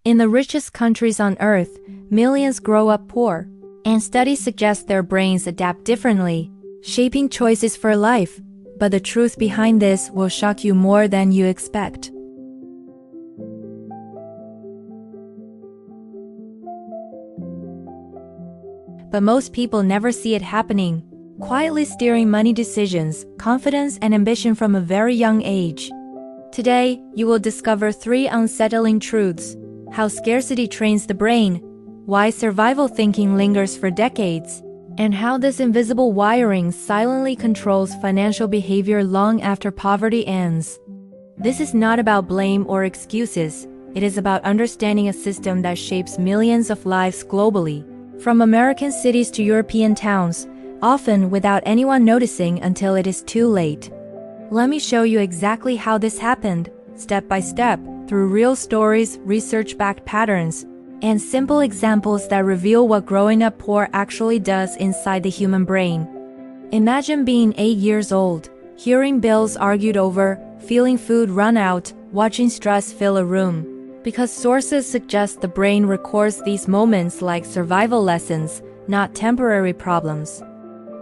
In the richest countries on Earth, millions grow up poor, and studies suggest their brains adapt differently, shaping choices for life. But the truth behind this will shock you more than you expect. But most people never see it happening, quietly steering money decisions, confidence, and ambition from a very young age. Today, you will discover 3 unsettling truths: how scarcity trains the brain, why survival thinking lingers for decades, and how this invisible wiring silently controls financial behavior long after poverty ends. This is not about blame or excuses. It is about understanding a system that shapes millions of lives globally, from American cities to European towns, often without anyone noticing until it is too late. Let me show you exactly how this happened, step by step, through real stories, research-backed patterns, and simple examples that reveal what growing up poor actually does inside the human brain. Imagine being 8 years old, hearing bills argued over, feeling food run out, watching stress fill a room. Because sources suggest the brain records these moments like survival lessons, not temporary problems.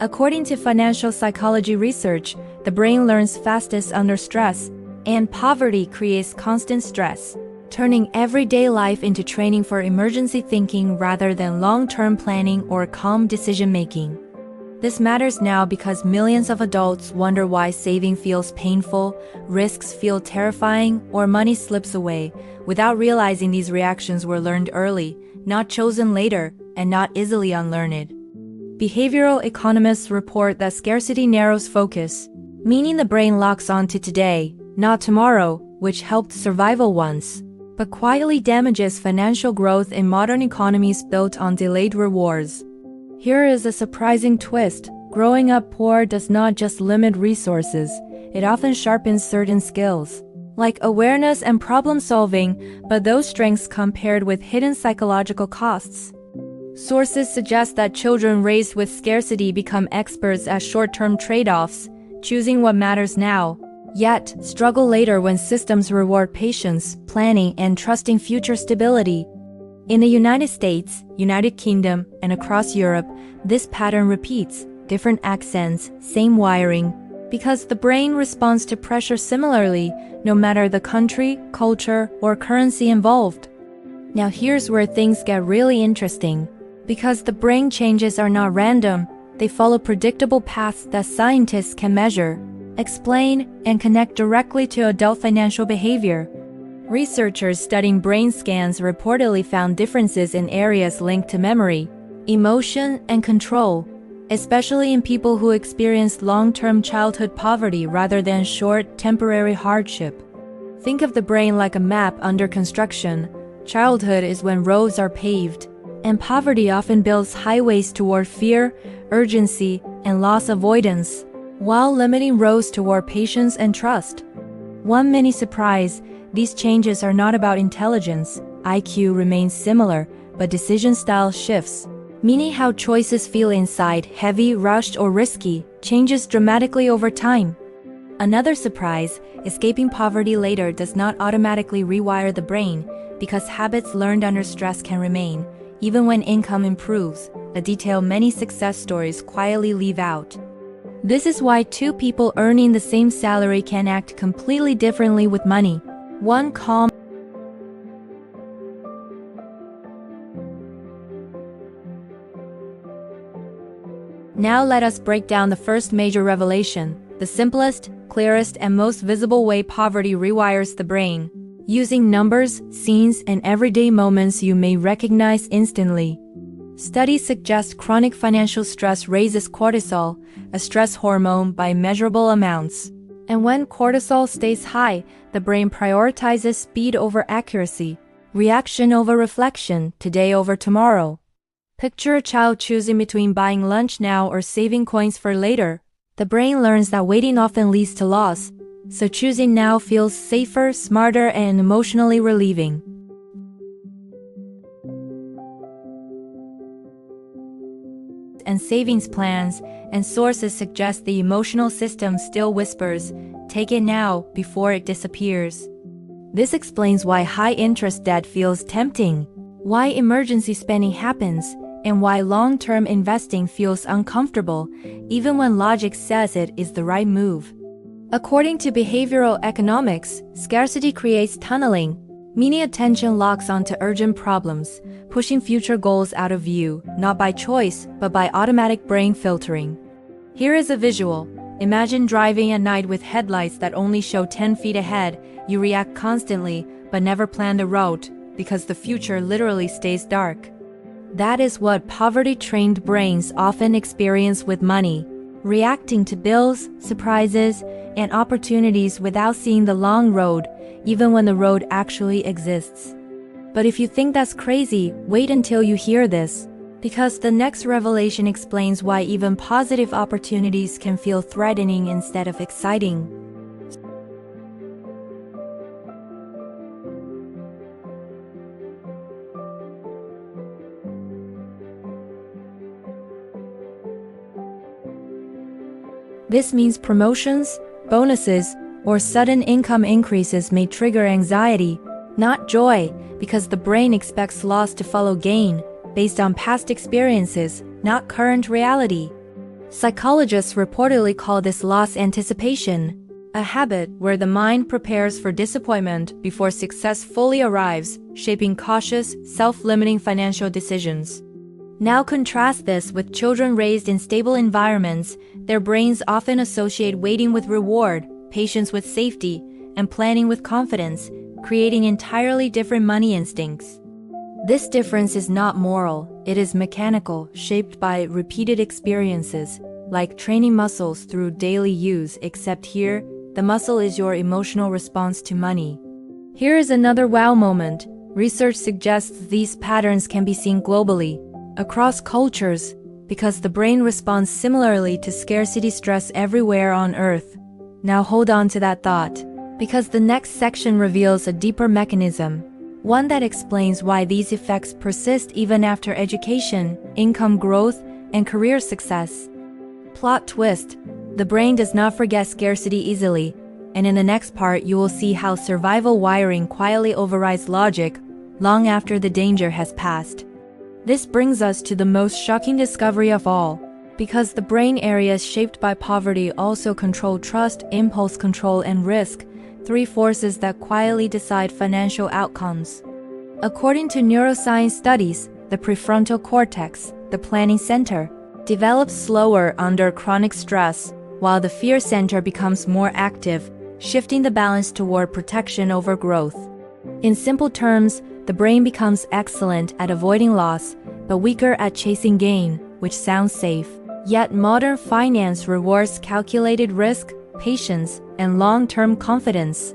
According to financial psychology research, the brain learns fastest under stress, and poverty creates constant stress, turning everyday life into training for emergency thinking rather than long-term planning or calm decision-making. This matters now because millions of adults wonder why saving feels painful, risks feel terrifying, or money slips away, without realizing these reactions were learned early, not chosen later, and not easily unlearned. Behavioral economists report that scarcity narrows focus, meaning the brain locks on to today, not tomorrow, which helped survival once, but quietly damages financial growth in modern economies built on delayed rewards. Here is a surprising twist. Growing up poor does not just limit resources, it often sharpens certain skills, like awareness and problem solving, but those strengths come paired with hidden psychological costs. Sources suggest that children raised with scarcity become experts at short-term trade-offs, choosing what matters now, yet struggle later when systems reward patience, planning, and trusting future stability. In the United States, United Kingdom, and across Europe, this pattern repeats, different accents, same wiring, because the brain responds to pressure similarly, no matter the country, culture, or currency involved. Now here's where things get really interesting. Because the brain changes are not random, they follow predictable paths that scientists can measure, explain, and connect directly to adult financial behavior. Researchers studying brain scans reportedly found differences in areas linked to memory, emotion, and control, especially in people who experienced long-term childhood poverty rather than short, temporary hardship. Think of the brain like a map under construction. Childhood is when roads are paved, and poverty often builds highways toward fear, urgency, and loss avoidance, while limiting roads toward patience and trust. One mini surprise: these changes are not about intelligence. IQ remains similar, but decision style shifts, meaning how choices feel inside, heavy, rushed, or risky, changes dramatically over time. Another surprise: escaping poverty later does not automatically rewire the brain, because habits learned under stress can remain, even when income improves, a detail many success stories quietly leave out. This is why 2 people earning the same salary can act completely differently with money. One calm. Now let us break down the first major revelation, the simplest, clearest, and most visible way poverty rewires the brain, using numbers, scenes, and everyday moments you may recognize instantly. Studies suggest chronic financial stress raises cortisol, a stress hormone, by measurable amounts. And when cortisol stays high, the brain prioritizes speed over accuracy, reaction over reflection, today over tomorrow. Picture a child choosing between buying lunch now or saving coins for later. The brain learns that waiting often leads to loss, so choosing now feels safer, smarter, and emotionally relieving. And savings plans, and sources suggest the emotional system still whispers, "Take it now," before it disappears. This explains why high-interest debt feels tempting, why emergency spending happens, and why long-term investing feels uncomfortable, even when logic says it is the right move. According to behavioral economics, scarcity creates tunneling, meaning attention locks onto urgent problems, pushing future goals out of view, not by choice, but by automatic brain filtering. Here is a visual. Imagine driving at night with headlights that only show 10 feet ahead. You react constantly, but never plan the route, because the future literally stays dark. That is what poverty-trained brains often experience with money, reacting to bills, surprises, and opportunities without seeing the long road, even when the road actually exists. But if you think that's crazy, wait until you hear this, because the next revelation explains why even positive opportunities can feel threatening instead of exciting. This means promotions, bonuses, or sudden income increases may trigger anxiety, not joy, because the brain expects loss to follow gain, based on past experiences, not current reality. Psychologists reportedly call this loss anticipation, a habit where the mind prepares for disappointment before success fully arrives, shaping cautious, self-limiting financial decisions. Now contrast this with children raised in stable environments. Their brains often associate waiting with reward, patience with safety, and planning with confidence, creating entirely different money instincts. This difference is not moral, it is mechanical, shaped by repeated experiences, like training muscles through daily use, except here, the muscle is your emotional response to money. Here is another wow moment. Research suggests these patterns can be seen globally, across cultures, because the brain responds similarly to scarcity stress everywhere on Earth. Now hold on to that thought, because the next section reveals a deeper mechanism, one that explains why these effects persist even after education, income growth, and career success. Plot twist: the brain does not forget scarcity easily, and in the next part you will see how survival wiring quietly overrides logic long after the danger has passed. This brings us to the most shocking discovery of all, because the brain areas shaped by poverty also control trust, impulse control, and risk, three forces that quietly decide financial outcomes. According to neuroscience studies, the prefrontal cortex, the planning center, develops slower under chronic stress, while the fear center becomes more active, shifting the balance toward protection over growth. In simple terms, the brain becomes excellent at avoiding loss, but weaker at chasing gain, which sounds safe. Yet modern finance rewards calculated risk, patience, and long-term confidence.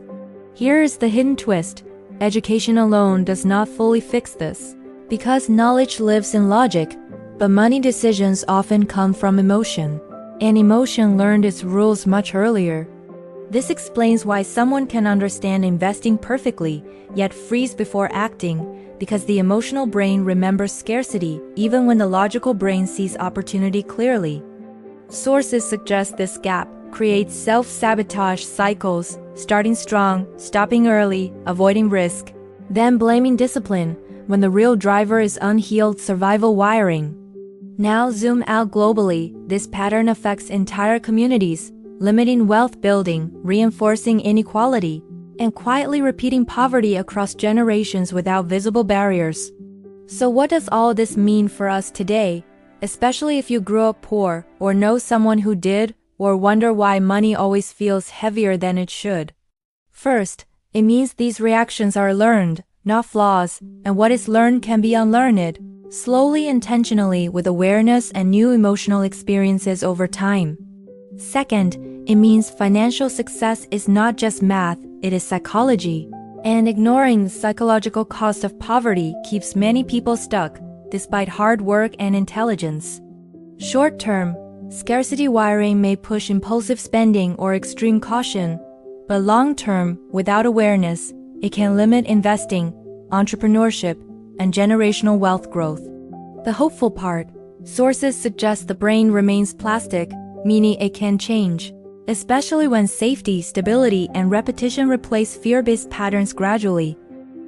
Here is the hidden twist: education alone does not fully fix this, because knowledge lives in logic, but money decisions often come from emotion, and emotion learned its rules much earlier. This explains why someone can understand investing perfectly, yet freeze before acting, because the emotional brain remembers scarcity even when the logical brain sees opportunity clearly. Sources suggest this gap creates self-sabotage cycles, starting strong, stopping early, avoiding risk, then blaming discipline, when the real driver is unhealed survival wiring. Now zoom out globally, this pattern affects entire communities, limiting wealth building, reinforcing inequality, and quietly repeating poverty across generations without visible barriers. So what does all this mean for us today, especially if you grew up poor, or know someone who did, or wonder why money always feels heavier than it should? First, it means these reactions are learned, not flaws, and what is learned can be unlearned, slowly, intentionally, with awareness and new emotional experiences over time. Second, it means financial success is not just math, it is psychology. And ignoring the psychological cost of poverty keeps many people stuck, despite hard work and intelligence. Short-term, scarcity wiring may push impulsive spending or extreme caution, but long-term, without awareness, it can limit investing, entrepreneurship, and generational wealth growth. The hopeful part: sources suggest the brain remains plastic, meaning it can change. especially when safety, stability, and repetition replace fear-based patterns gradually.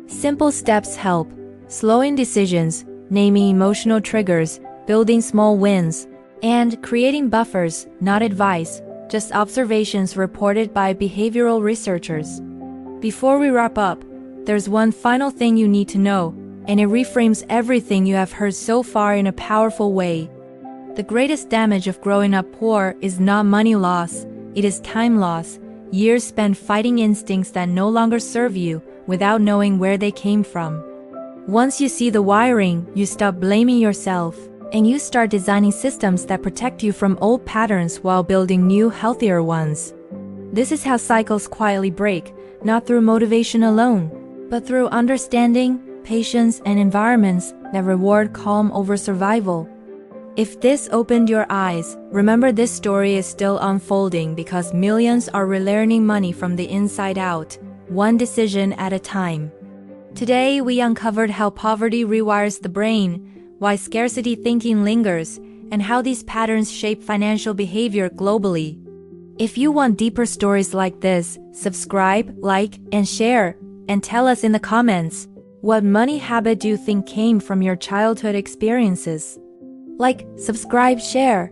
Simple steps help: slowing decisions, naming emotional triggers, building small wins, and creating buffers, not advice, just observations reported by behavioral researchers. Before we wrap up, there's one final thing you need to know, and it reframes everything you have heard so far in a powerful way. The greatest damage of growing up poor is not money loss, it is time loss, years spent fighting instincts that no longer serve you without knowing where they came from. Once you see the wiring, you stop blaming yourself, and you start designing systems that protect you from old patterns while building new, healthier ones. This is how cycles quietly break, not through motivation alone, but through understanding, patience, and environments that reward calm over survival. If this opened your eyes, remember this story is still unfolding because millions are relearning money from the inside out, one decision at a time. Today, we uncovered how poverty rewires the brain, why scarcity thinking lingers, and how these patterns shape financial behavior globally. If you want deeper stories like this, subscribe, like, and share, and tell us in the comments, what money habit do you think came from your childhood experiences? Like, subscribe, share.